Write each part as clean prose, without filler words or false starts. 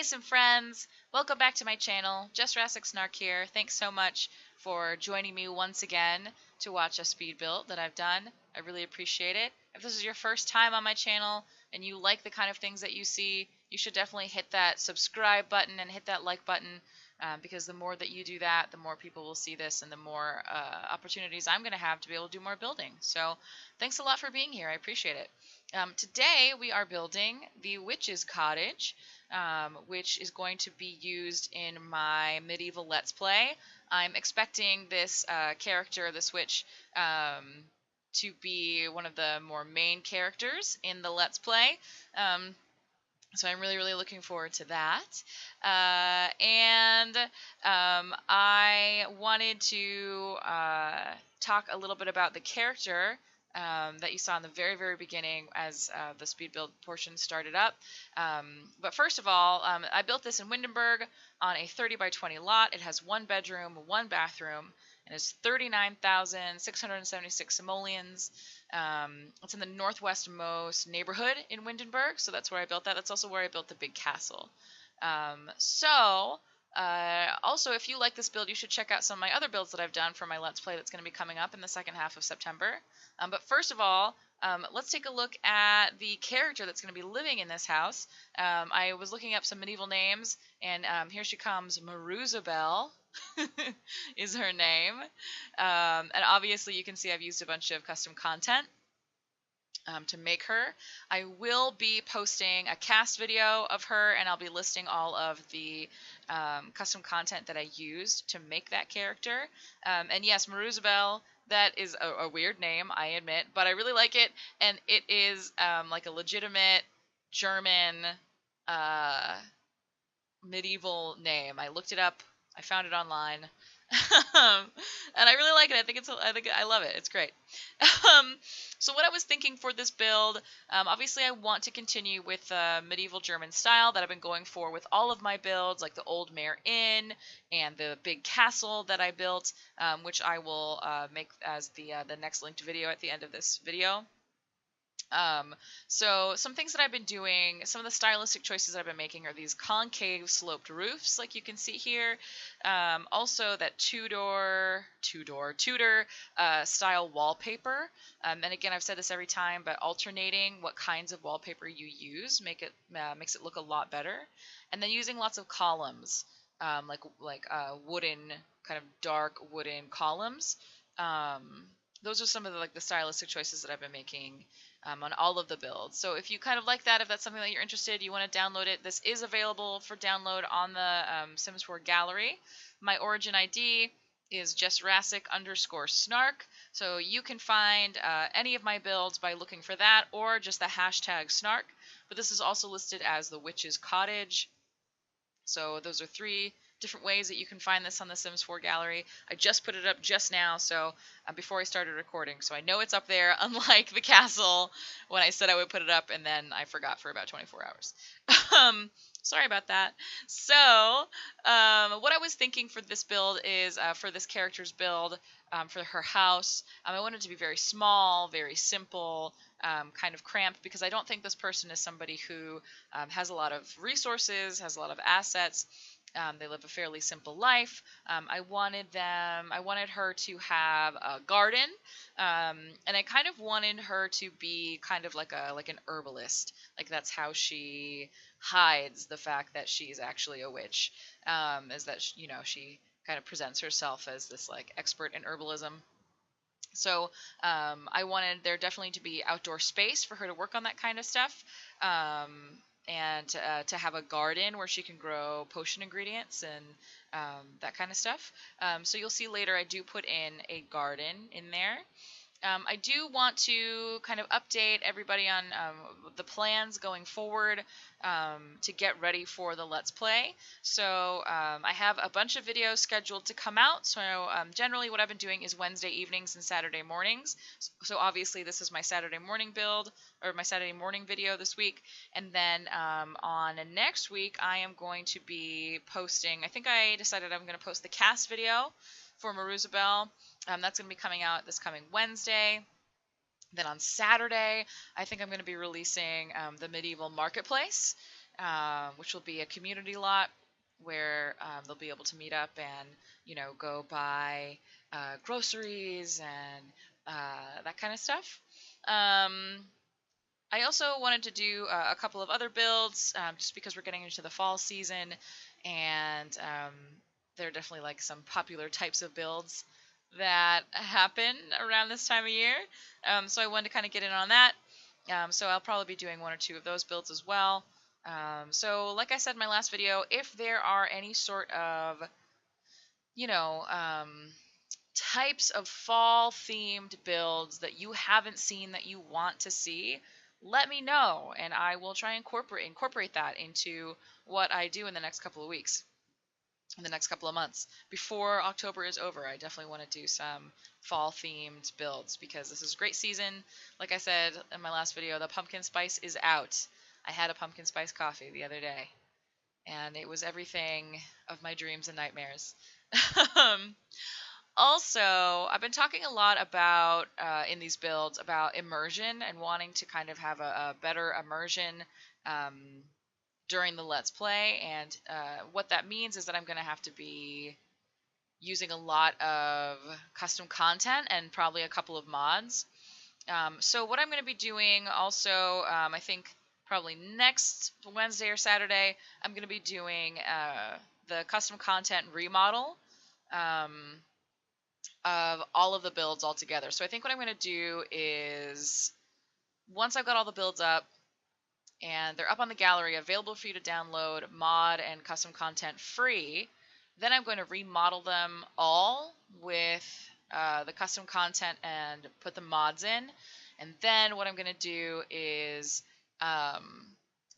Hey, some friends! Welcome back to my channel. Jurassic Snark here. Thanks so much for joining me once again to watch a speed build that I've done. I really appreciate it. If this is your first time on my channel and you like the kind of things that you see, you should definitely hit that subscribe button and hit that like button because the more that you do that, the more people will see this and the more opportunities I'm going to have to be able to do more building. So thanks a lot for being here. I appreciate it. Today we are building the Witch's Cottage, which is going to be used in my medieval Let's Play. I'm expecting this character, this witch, to be one of the more main characters in the Let's Play. So I'm really looking forward to that. I wanted to talk a little bit about the character that you saw in the very beginning as the speed build portion started up. But first of all, I built this in Windenburg on a 30 by 20 lot. It has one bedroom, one bathroom, and it's 39,676 simoleons. It's in the northwestmost neighborhood in Windenburg, so that's where I built that. That's also where I built the big castle. Also, if you like this build, you should check out some of my other builds that I've done for my Let's Play that's going to be coming up in the second half of September. But first of all, let's take a look at the character that's going to be living in this house. I was looking up some medieval names, and here she comes. Maruzabel is her name. And obviously you can see I've used a bunch of custom content to make her. I will be posting a cast video of her, and I'll be listing all of the custom content that I used to make that character. And yes, Maruzabel, that is a weird name, I admit, but I really like it, and it is like a legitimate German medieval name. I looked it up. I found it online. And I really like it. I love it. It's great. So what I was thinking for this build, obviously I want to continue with the medieval German style that I've been going for with all of my builds, like the Old Mare Inn and the big castle that I built, which I will make as the next linked video at the end of this video. So some things that I've been doing, some of the stylistic choices I've been making are these concave sloped roofs, like you can see here. Also that Tudor style wallpaper. And again, I've said this every time, but alternating what kinds of wallpaper you use makes it look a lot better. And then using lots of columns, like wooden, kind of dark wooden columns. Those are some of the stylistic choices that I've been making on all of the builds. So if you kind of like that, if that's something that you're interested, you want to download it, this is available for download on the Sims 4 gallery. My origin ID is Jurassic_Snark, so you can find any of my builds by looking for that or just the hashtag Snark. But this is also listed as the Witch's Cottage. So those are 3 different ways that you can find this on the Sims 4 gallery. I just put it up just now, so before I started recording, so I know it's up there, unlike the castle when I said I would put it up and then I forgot for about 24 hours. Sorry about that. So what I was thinking for this build is, for this character's build, for her house, I wanted it to be very small, very simple, kind of cramped, because I don't think this person is somebody who has a lot of resources, has a lot of assets. They live a fairly simple life. I wanted her to have a garden, and I kind of wanted her to be kind of like an herbalist. Like that's how she hides the fact that she's actually a witch. Is that she kind of presents herself as this like expert in herbalism. So I wanted there definitely to be outdoor space for her to work on that kind of stuff. And to have a garden where she can grow potion ingredients and that kind of stuff. So you'll see later I do put in a garden in there. I do want to kind of update everybody on the plans going forward to get ready for the Let's Play. So I have a bunch of videos scheduled to come out. So generally what I've been doing is Wednesday evenings and Saturday mornings. So obviously this is my Saturday morning build, or my Saturday morning video this week. And then on next week I am going to be posting, I think I decided I'm going to post the cast video for Maruzabel. That's going to be coming out this coming Wednesday. Then on Saturday, I think I'm going to be releasing the Medieval Marketplace. which will be a community lot where they'll be able to meet up and go buy groceries and that kind of stuff. Um, I also wanted to do a couple of other builds just because we're getting into the fall season, and there are definitely like some popular types of builds that happen around this time of year. So I wanted to kind of get in on that. So I'll probably be doing one or two of those builds as well. So like I said in my last video, if there are any sort of, you know, types of fall themed builds that you haven't seen that you want to see, let me know and I will try and incorporate that into what I do in the next couple of weeks, in the next couple of months. Before October is over, I definitely want to do some fall themed builds because this is a great season. Like I said in my last video, the pumpkin spice is out. I had a pumpkin spice coffee the other day and it was everything of my dreams and nightmares. um, Also, I've been talking a lot about in these builds about immersion and wanting to kind of have a better immersion um, during the Let's Play. And what that means is that I'm going to have to be using a lot of custom content and probably a couple of mods. So what I'm going to be doing also, I think probably next Wednesday or Saturday, I'm going to be doing the custom content remodel. Of all of the builds all together. So I think what I'm going to do is once I've got all the builds up and they're up on the gallery available for you to download mod and custom content free, then I'm going to remodel them all with the custom content and put the mods in. And then what I'm going to do is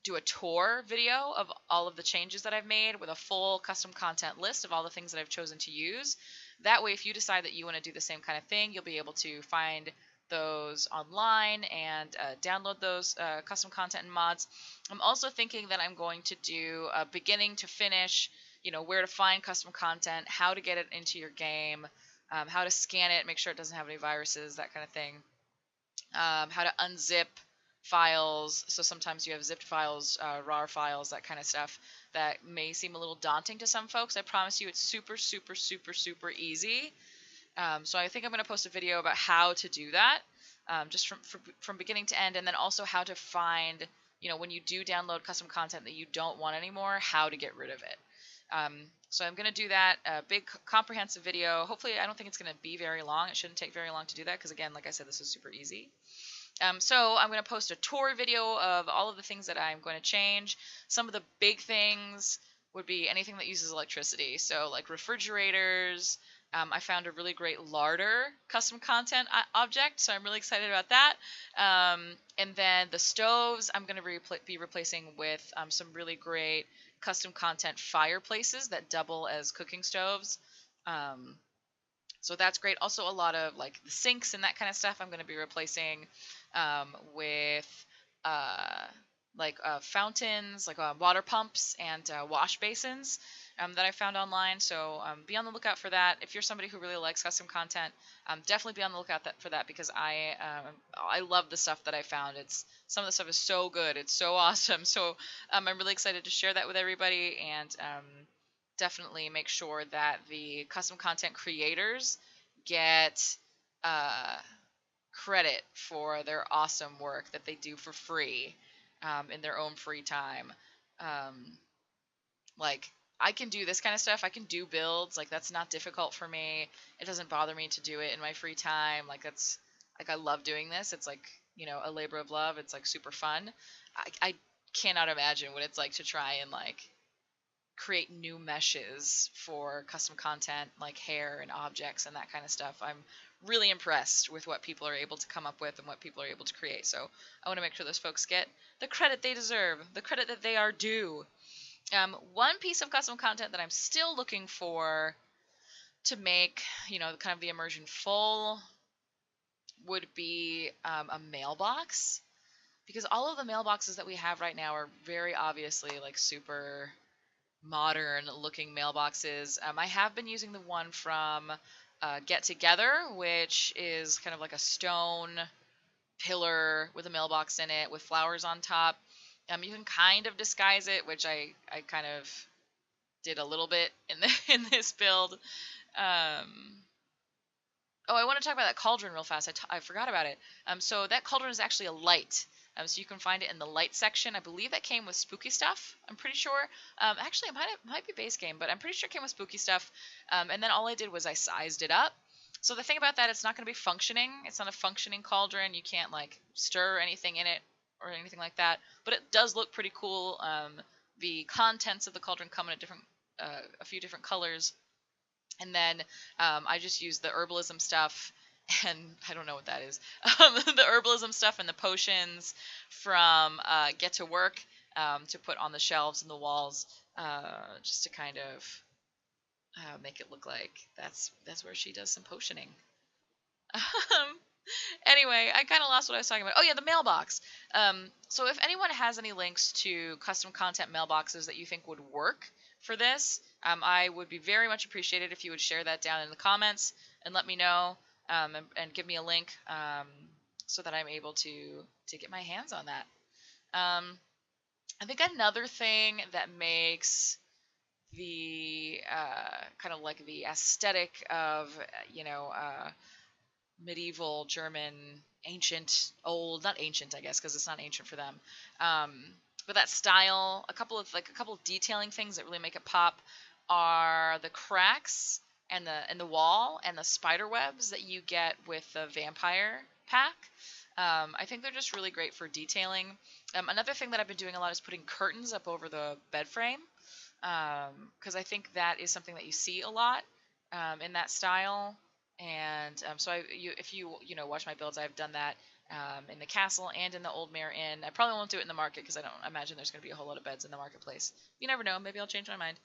do a tour video of all of the changes that I've made with a full custom content list of all the things that I've chosen to use. That way, if you decide that you want to do the same kind of thing, you'll be able to find those online and download those custom content and mods. I'm also thinking that I'm going to do a beginning to finish, where to find custom content, how to get it into your game, how to scan it, make sure it doesn't have any viruses, that kind of thing, how to unzip files. So sometimes you have zipped files, RAR files, that kind of stuff that may seem a little daunting to some folks. I promise you it's super, super, super, super easy. So I think I'm going to post a video about how to do that, just from beginning to end, and then also how to find, when you do download custom content that you don't want anymore, how to get rid of it. So I'm going to do that, a big comprehensive video. Hopefully, I don't think it's going to be very long. It shouldn't take very long to do that because, again, like I said, this is super easy. So I'm going to post a tour video of all of the things that I'm going to change. Some of the big things would be anything that uses electricity. So like refrigerators. I found a really great larder custom content object, so I'm really excited about that. And then the stoves I'm going to be replacing with some really great custom content fireplaces that double as cooking stoves. So that's great. Also, a lot of like the sinks and that kind of stuff I'm going to be replacing with fountains, like water pumps and wash basins that I found online. So be on the lookout for that. If you're somebody who really likes custom content, definitely be on the lookout for that because I love the stuff that I found. Some of the stuff is so good. It's so awesome. So I'm really excited to share that with everybody and definitely make sure that the custom content creators get credit for their awesome work that they do for free in their own free time. Like, I can do this kind of stuff. I can do builds. Like, that's not difficult for me. It doesn't bother me to do it in my free time. Like, I love doing this. It's like, a labor of love. It's like super fun. I cannot imagine what it's like to try and like create new meshes for custom content like hair and objects and that kind of stuff. I'm really impressed with what people are able to come up with and what people are able to create. So I want to make sure those folks get the credit they deserve, the credit that they are due. One piece of custom content that I'm still looking for to make, kind of the immersion full would be a mailbox. Because all of the mailboxes that we have right now are very obviously like super modern looking mailboxes. I have been using the one from Get Together, which is kind of like a stone pillar with a mailbox in it with flowers on top. You can kind of disguise it, which I kind of did a little bit in in this build. Oh, I want to talk about that cauldron real fast. I forgot about it. So that cauldron is actually a light. So you can find it in the light section. I believe that came with spooky stuff. I'm pretty sure. Actually, it might be base game, but I'm pretty sure it came with spooky stuff. And then all I did was I sized it up. So the thing about that, it's not going to be functioning. It's not a functioning cauldron. You can't like stir anything in it or anything like that. But it does look pretty cool. The contents of the cauldron come in a few different colors. And then I just used the herbalism stuff, and I don't know what that is. The herbalism stuff and the potions from Get to Work to put on the shelves and the walls, just to kind of make it look like that's where she does some potioning. Anyway, I kind of lost what I was talking about. Oh yeah, the mailbox. So if anyone has any links to custom content mailboxes that you think would work for this, I would be very much appreciated if you would share that down in the comments and let me know, and give me a link, so that I'm able to get my hands on that. I think another thing that makes the kind of like the aesthetic of medieval German, ancient, old, not ancient, I guess, because it's not ancient for them. But that style, a couple of detailing things that really make it pop are the cracks and the wall and the spider webs that you get with the vampire pack. I think they're just really great for detailing. Another thing that I've been doing a lot is putting curtains up over the bed frame, because I think that is something that you see a lot in that style. And so if you watch my builds, I've done that in the castle and in the Old Mare Inn. I probably won't do it in the market because I don't imagine there's going to be a whole lot of beds in the marketplace. You never know. Maybe I'll change my mind.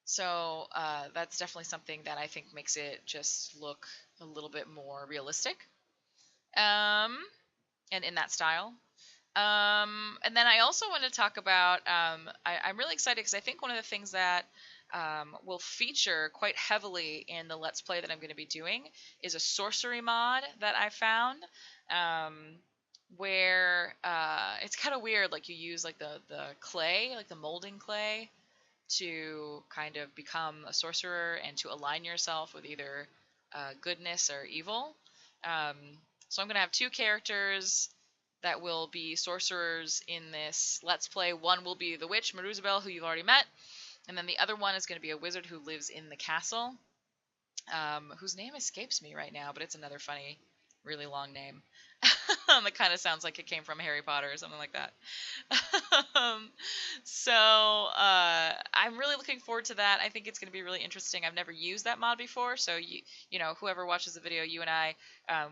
So that's definitely something that I think makes it just look a little bit more realistic, and in that style. And then I also want to talk about, I'm really excited because I think one of the things that will feature quite heavily in the Let's Play that I'm going to be doing is a sorcery mod that I found, where it's kind of weird. Like you use like the clay, like the molding clay, to kind of become a sorcerer and to align yourself with either goodness or evil. Um, so I'm going to have two characters that will be sorcerers in this Let's Play. One will be the witch, Maruzabel, who you've already met, and then the other one is going to be a wizard who lives in the castle, whose name escapes me right now, but it's another funny, really long name. It kind of sounds like it came from Harry Potter or something like that. So I'm really looking forward to that. I think it's going to be really interesting. I've never used that mod before, so whoever watches the video, you and I,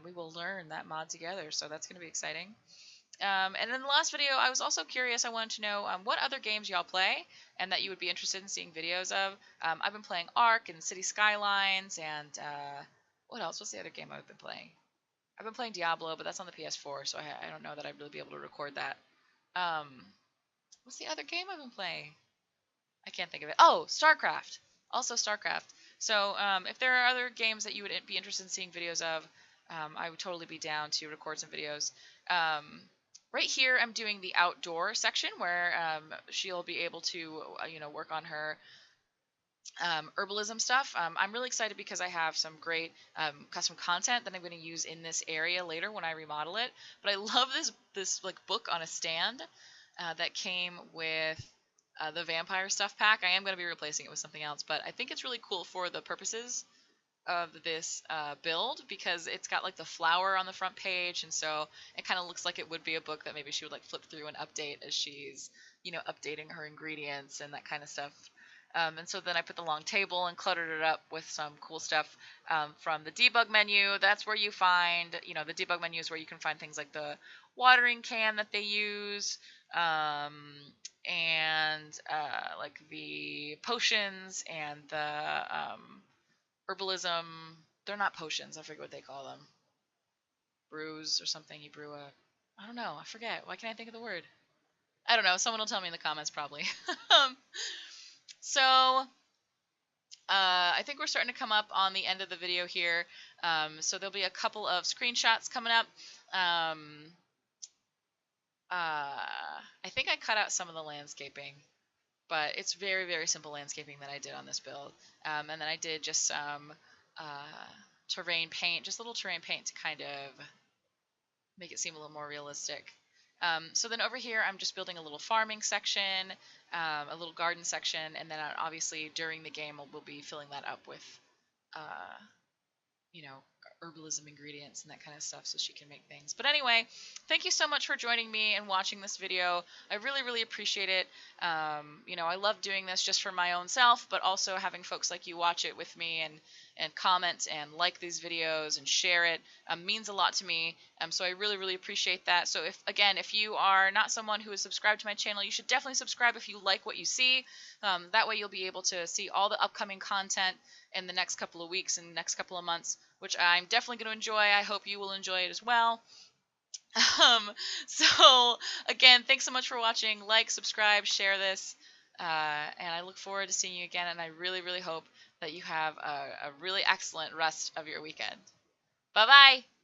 we will learn that mod together. So that's going to be exciting. And in the last video, I was also curious. I wanted to know what other games y'all play and that you would be interested in seeing videos of. I've been playing Ark and City Skylines, and what else? What's the other game I've been playing? I've been playing Diablo, but that's on the PS4, so I don't know that I'd really be able to record that. What's the other game I've been playing? I can't think of it. Oh, StarCraft. Also StarCraft. So if there are other games that you would be interested in seeing videos of, I would totally be down to record some videos. Right here, I'm doing the outdoor section where she'll be able to, work on her herbalism stuff. I'm really excited because I have some great custom content that I'm going to use in this area later when I remodel it. But I love this like book on a stand that came with the vampire stuff pack. I am going to be replacing it with something else, but I think it's really cool for the purposes of this build because it's got like the flower on the front page, and so it kind of looks like it would be a book that maybe she would like flip through and update as she's updating her ingredients and that kind of stuff. And so then I put the long table and cluttered it up with some cool stuff from the debug menu. That's where you find, the debug menu is where you can find things like the watering can that they use, and like the potions and the herbalism. They're not potions. I forget what they call them. Brews or something. You brew I don't know. I forget. Why can't I think of the word? I don't know. Someone will tell me in the comments probably. So I think we're starting to come up on the end of the video here. So there'll be a couple of screenshots coming up. I think I cut out some of the landscaping, but it's very, very simple landscaping that I did on this build. And then I did just some terrain paint, just little terrain paint to kind of make it seem a little more realistic. So then over here, I'm just building a little farming section, a little garden section, and then obviously during the game, we'll be filling that up with uh, you know, herbalism ingredients and that kind of stuff so she can make things. But anyway, thank you so much for joining me and watching this video. I really, really appreciate it. I love doing this just for my own self, but also having folks like you watch it with me and comment and like these videos and share it means a lot to me. So I really, really appreciate that. So if you are not someone who is subscribed to my channel, you should definitely subscribe if you like what you see. That way you'll be able to see all the upcoming content in the next couple of weeks and next couple of months, which I'm definitely going to enjoy. I hope you will enjoy it as well. Um, so again, thanks so much for watching. Like, subscribe, share this, and I look forward to seeing you again. And I really, really hope that you have a really excellent rest of your weekend. Bye bye.